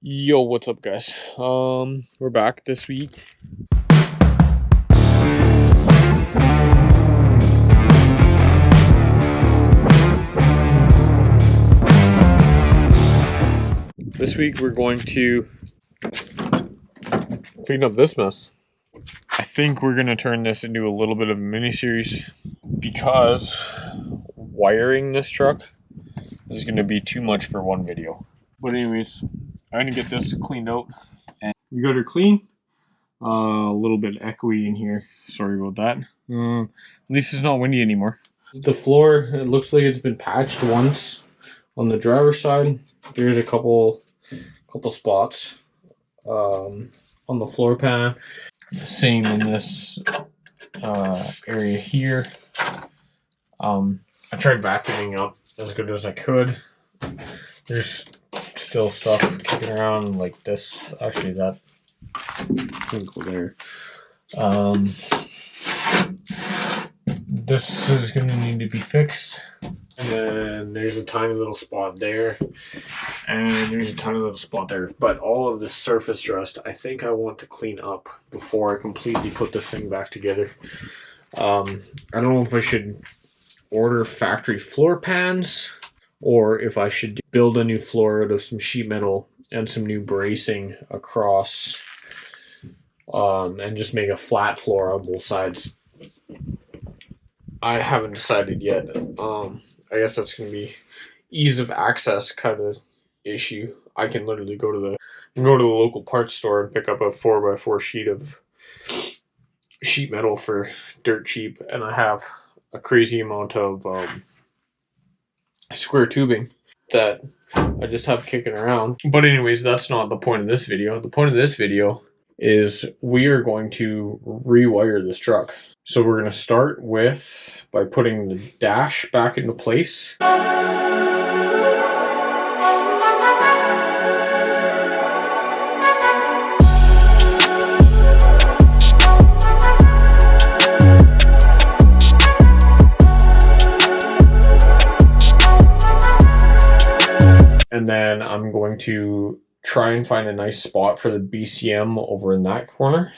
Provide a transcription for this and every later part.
Yo, what's up, guys? We're back this week. This week we're going to clean up this mess. I think we're going to turn this into a little bit of a mini-series because wiring this truck is going to be too much for one video. But anyways, I'm going to get this cleaned out. And we got her clean. A little bit echoey in here. Sorry about that. At least it's not windy anymore. The floor, it looks like it's been patched once on the driver's side. There's a couple spots on the floor pan. Same in this area here. I tried vacuuming up as good as I could. There's still stuff kicking around like this. Actually, that can go there. This is going to need to be fixed. And then there's a tiny little spot there. And there's a tiny little spot there. But all of this surface rust, I think I want to clean up before I completely put this thing back together. I don't know if I should order factory floor pans or if I should build a new floor out of some sheet metal and some new bracing across and just make a flat floor on both sides. I haven't decided yet. I guess that's going to be ease of access kind of issue. I can literally go to the local parts store and pick up a 4x4 sheet of sheet metal for dirt cheap, and I have a crazy amount of square tubing that I just have kicking around. But anyways, that's not the point of this video. The point of this video is we are going to rewire this truck. So we're going to start by putting the dash back into place. And then I'm going to try and find a nice spot for the BCM over in that corner.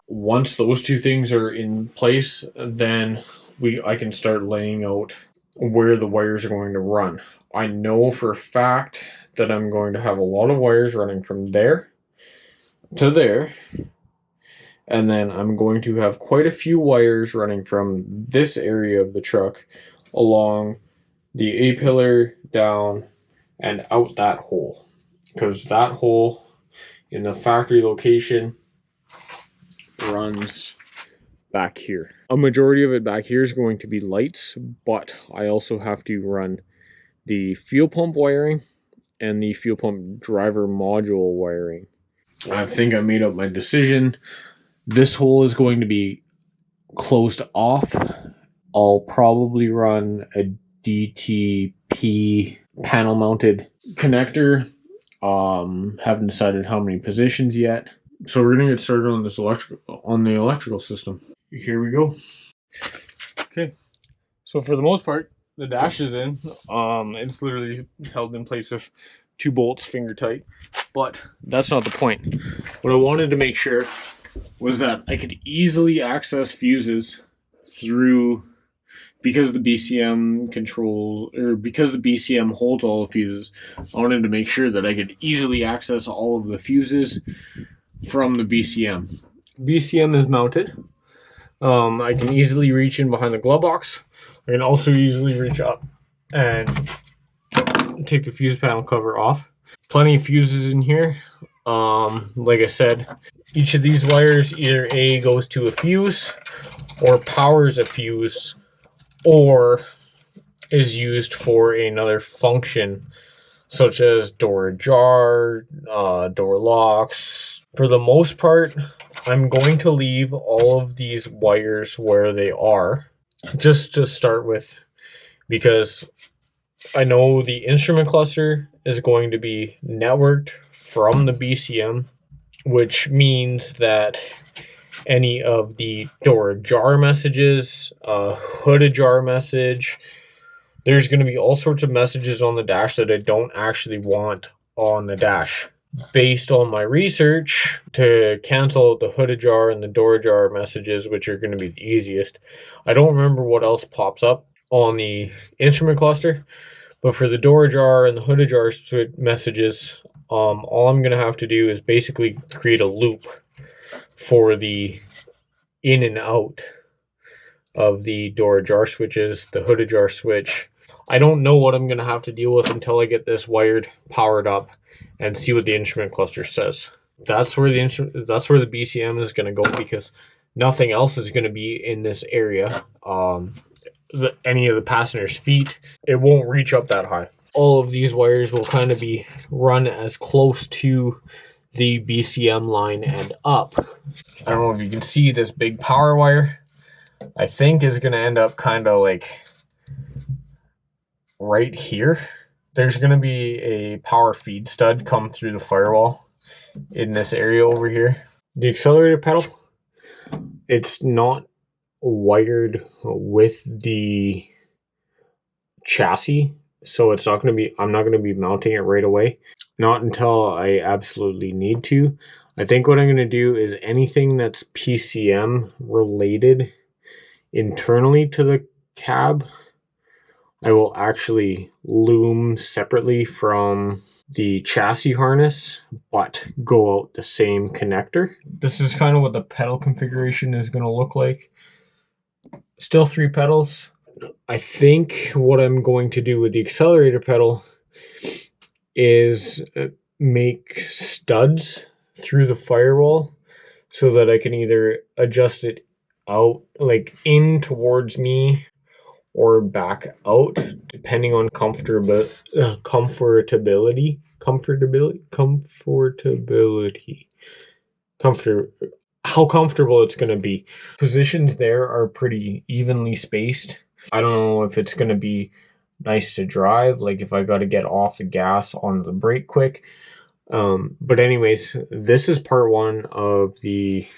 Once those two things are in place, then I can start laying out where the wires are going to run. I know for a fact that I'm going to have a lot of wires running from there to there, and then I'm going to have quite a few wires running from this area of the truck along the A-pillar down and out that hole, because that hole in the factory location runs back here. A majority of it back here is going to be lights, but I also have to run the fuel pump wiring and the fuel pump driver module wiring. I think I made up my decision. This hole is going to be closed off. I'll probably run a DTP panel mounted connector. Haven't decided how many positions yet. So we're gonna get started on this the electrical system. Here we go. Okay. So for the most part, the dash is in. It's literally held in place with 2 bolts, finger tight. But that's not the point. What I wanted to make sure was that I could easily access fuses through, because the BCM because the BCM holds all the fuses. I wanted to make sure that I could easily access all of the fuses from the BCM. BCM is mounted. I can easily reach in behind the glove box. I can also easily reach up and take the fuse panel cover off. Plenty of fuses in here. Like I said, each of these wires either A goes to a fuse or powers a fuse or is used for another function, such as door ajar, door locks, For the most part, I'm going to leave all of these wires where they are, just to start with, because I know the instrument cluster is going to be networked from the BCM, which means that any of the door ajar messages, hood ajar message, there's going to be all sorts of messages on the dash that I don't actually want on the dash. Based on my research, to cancel the hood ajar and the door ajar messages, which are going to be the easiest, I don't remember what else pops up on the instrument cluster, but for the door ajar and the hood ajar messages, all I'm going to have to do is basically create a loop for the in and out of the door ajar switches, the hood ajar switch. I don't know what I'm going to have to deal with until I get this wired, powered up, and see what the instrument cluster says. That's where the BCM is going to go, because nothing else is going to be in this area. Any of the passengers' feet, it won't reach up that high. All of these wires will kind of be run as close to the BCM line and up. I don't know if you can see this big power wire. I think is going to end up kind of like right here. There's going to be a power feed stud come through the firewall in this area over here. The accelerator pedal, it's not wired with the chassis, so it's not going to be, I'm not going to be mounting it right away. Not until I absolutely need to. I think what I'm going to do is anything that's PCM related internally to the cab, I will actually loom separately from the chassis harness, but go out the same connector. This is kind of what the pedal configuration is going to look like. Still 3 pedals. I think what I'm going to do with the accelerator pedal is make studs through the firewall so that I can either adjust it out, like in towards me, or back out, depending on comfortability, how comfortable it's going to be. Positions there are pretty evenly spaced. I don't know if it's going to be nice to drive, like if I got to get off the gas onto the brake quick. But anyways, this is part 1 of the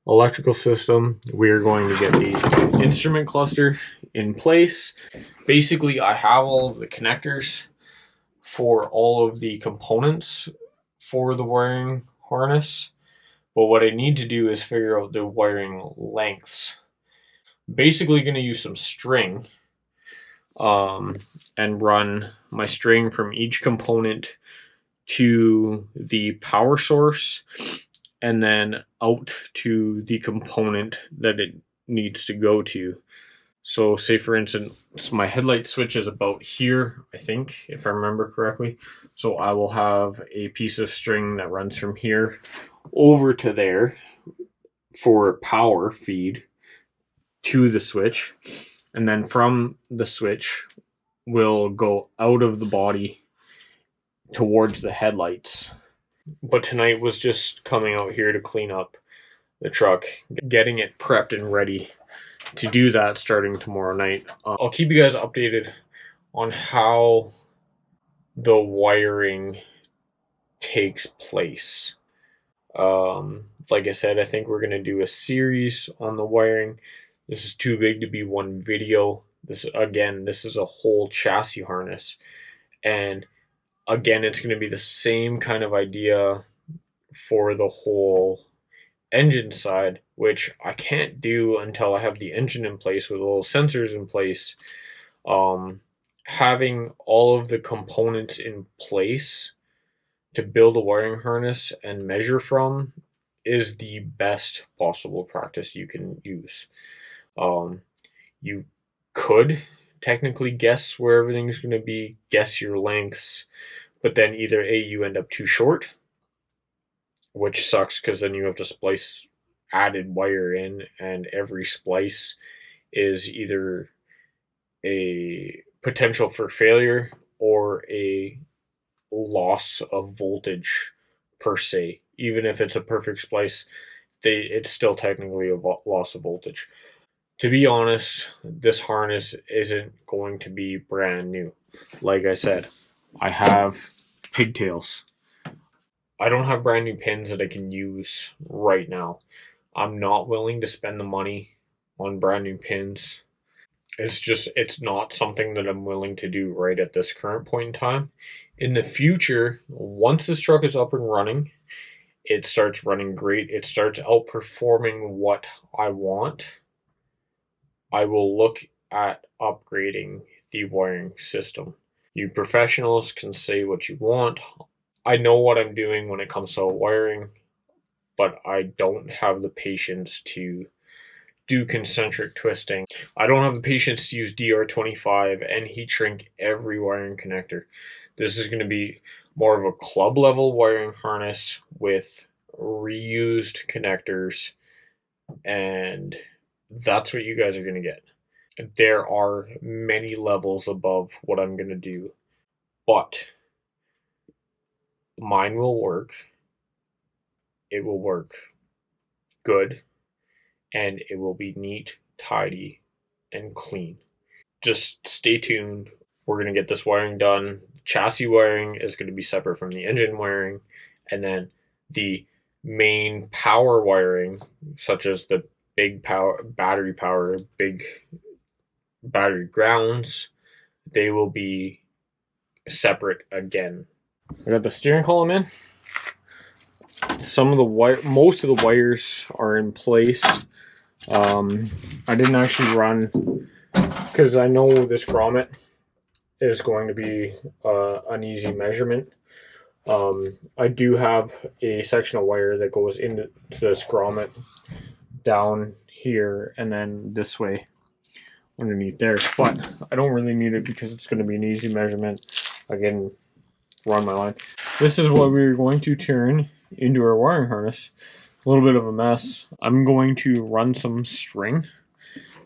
electrical system. We're going to get the instrument cluster in place. Basically, I have all of the connectors for all of the components for the wiring harness, but what I need to do is figure out the wiring lengths. Basically going to use some string and run my string from each component to the power source and then out to the component that it needs to go to. So say for instance, my headlight switch is about here, I think, if I remember correctly. So I will have a piece of string that runs from here over to there for power feed to the switch. And then from the switch, will go out of the body towards the headlights. But tonight was just coming out here to clean up the truck, getting it prepped and ready to do that starting tomorrow night. I'll keep you guys updated on how the wiring takes place. Like I said, I think we're going to do a series on the wiring. This is too big to be one video. This is a whole chassis harness. And again, it's going to be the same kind of idea for the whole engine side, which I can't do until I have the engine in place with all the sensors in place. Having all of the components in place to build a wiring harness and measure from is the best possible practice you can use. You could technically guess where everything's going to be, guess your lengths, but then either A, you end up too short, which sucks because then you have to splice added wire in, and every splice is either a potential for failure or a loss of voltage per se. even if it's a perfect splice, it's still technically a loss of voltage. To be honest, this harness isn't going to be brand new. Like I said, I have pigtails. I don't have brand new pins that I can use right now. I'm not willing to spend the money on brand new pins. It's not something that I'm willing to do right at this current point in time. In the future, once this truck is up and running, it starts running great. It starts outperforming what I want. I will look at upgrading the wiring system. You professionals can say what you want. I know what I'm doing when it comes to wiring, but I don't have the patience to do concentric twisting. I don't have the patience to use DR25 and heat shrink every wiring connector. This is going to be more of a club level wiring harness with reused connectors, and that's what you guys are going to get. There are many levels above what I'm going to do, but mine will work. It will work good, and it will be neat, tidy, and clean. Just stay tuned. We're going to get this wiring done. Chassis wiring is going to be separate from the engine wiring, and then the main power wiring, such as the big battery power, big battery grounds, they will be separate again. I got the steering column in. Most of the wires are in place. I didn't actually run because I know this grommet is going to be an easy measurement. I do have a section of wire that goes into this grommet down here and then this way underneath there, but I don't really need it because it's going to be an easy measurement. I can run my line. This is what we're going to turn into our wiring harness. A little bit of a mess. I'm going to run some string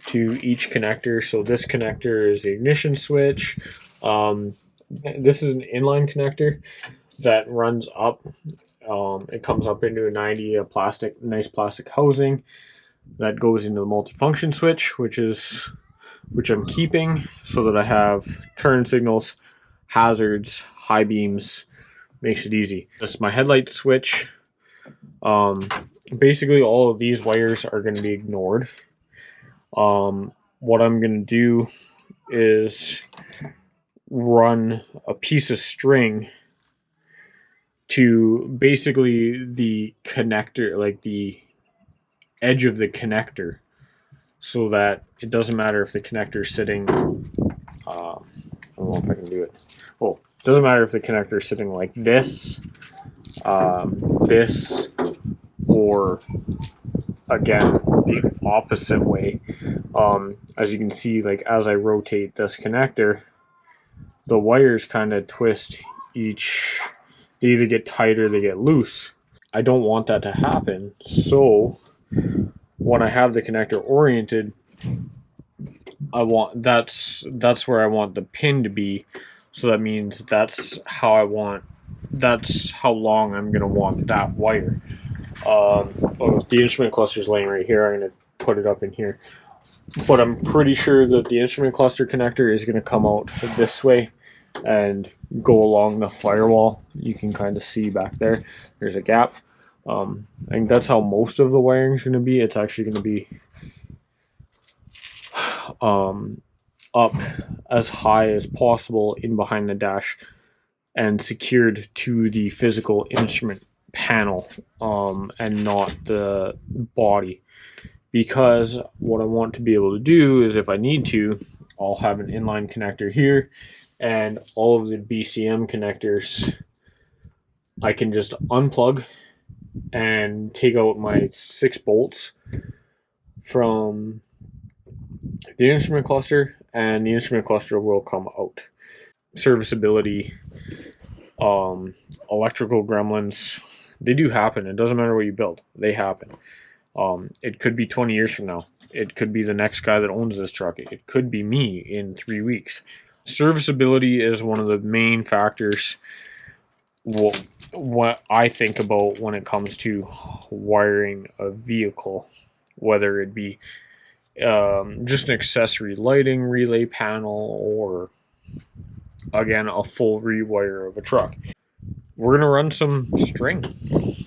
to each connector. So this connector is the ignition switch. This is an inline connector that runs up. It comes up into a 90, nice plastic housing that goes into the multifunction switch, which I'm keeping so that I have turn signals, hazards, high beams. Makes it easy. This is my headlight switch. Basically all of these wires are going to be ignored. What I'm going to do is run a piece of string to basically the connector, like the edge of the connector, so that it doesn't matter if the connector is sitting, I don't know if I can do it. Oh, it doesn't matter if the connector is sitting like this, this, or again, the opposite way. As you can see, like as I rotate this connector, the wires kind of twist each. They either get tight or they get loose. I don't want that to happen. So when I have the connector oriented, that's where I want the pin to be. So that means that's how long I'm gonna want that wire. The instrument cluster is laying right here. I'm gonna put it up in here, but I'm pretty sure that the instrument cluster connector is gonna come out this way and go along the firewall. You can kind of see back there. There's a gap. I think that's how most of the wiring is going to be. It's actually going to be up as high as possible in behind the dash and secured to the physical instrument panel, and not the body. Because what I want to be able to do is, if I need to, I'll have an inline connector here, and all of the BCM connectors I can just unplug and take out my 6 bolts from the instrument cluster, and the instrument cluster will come out. Serviceability, electrical gremlins, they do happen. It doesn't matter what you build, they happen. It could be 20 years from now. It could be the next guy that owns this truck. It could be me in 3 weeks. Serviceability is one of the main factors what I think about when it comes to wiring a vehicle, whether it be just an accessory lighting relay panel or again a full rewire of a truck. We're gonna run some string.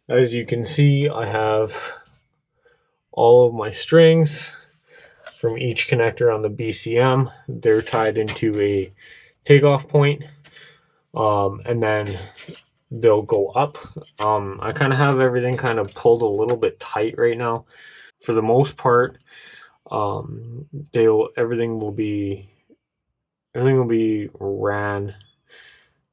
As you can see, I have all of my strings from each connector on the BCM. They're tied into a takeoff point, and then they'll go up. I kind of have everything kind of pulled a little bit tight right now. For the most part, everything will be ran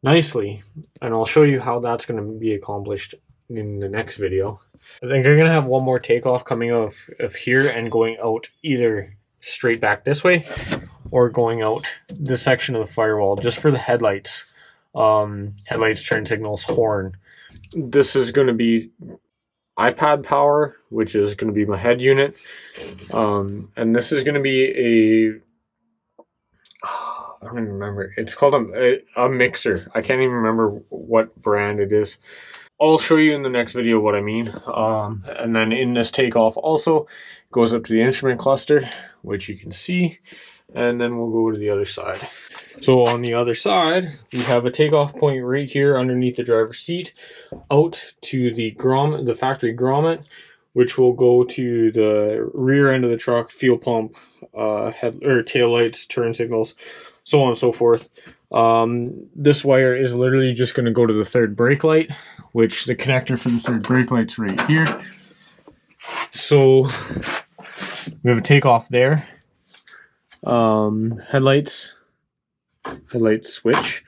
nicely, and I'll show you how that's going to be accomplished in the next video. I think I'm going to have one more takeoff coming out of here and going out either straight back this way or going out this section of the firewall just for the headlights. Headlights, turn signals, horn. This is going to be iPad power, which is going to be my head unit. And this is going to be I don't even remember. It's called a mixer. I can't even remember what brand it is. I'll show you in the next video what I mean. And then in this takeoff also goes up to the instrument cluster, which you can see. And then we'll go to the other side. So on the other side, we have a takeoff point right here underneath the driver's seat, out to the grommet, the factory grommet, which will go to the rear end of the truck, fuel pump, tail lights, turn signals, so on and so forth. This wire is literally just going to go to the third brake light, which the connector for the third brake light's right here. So we have a takeoff there. Headlights switch.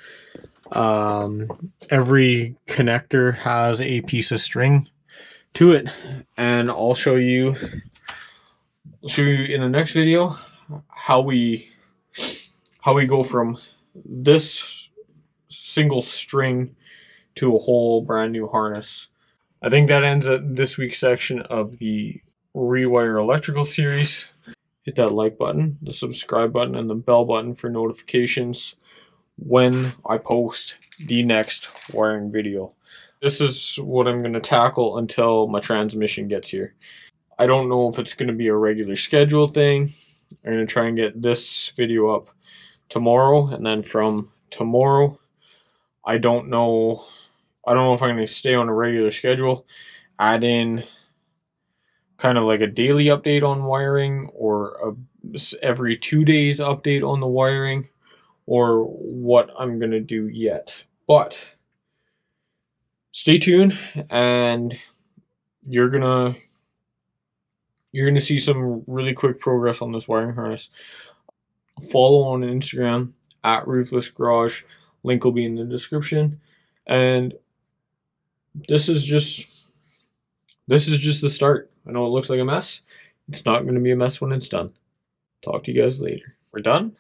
Every connector has a piece of string to it, and I'll show you in the next video how we go from this single string to a whole brand new harness. I think that ends at this week's section of the Rewire Electrical series. Hit that like button, the subscribe button, and the bell button for notifications when I post the next wiring video. This is what I'm going to tackle until my transmission gets here. I don't know if it's going to be a regular schedule thing. I'm going to try and get this video up tomorrow, and then from tomorrow, I don't know if I'm going to stay on a regular schedule, add in kind of like a daily update on wiring, or every 2 days update on the wiring, or what I'm going to do yet. But stay tuned, and you're gonna see some really quick progress on this wiring harness. Follow on Instagram at Roofless Garage. Link will be in the description. And this is just the start. I know it looks like a mess. It's not going to be a mess when it's done. Talk to you guys later. We're done?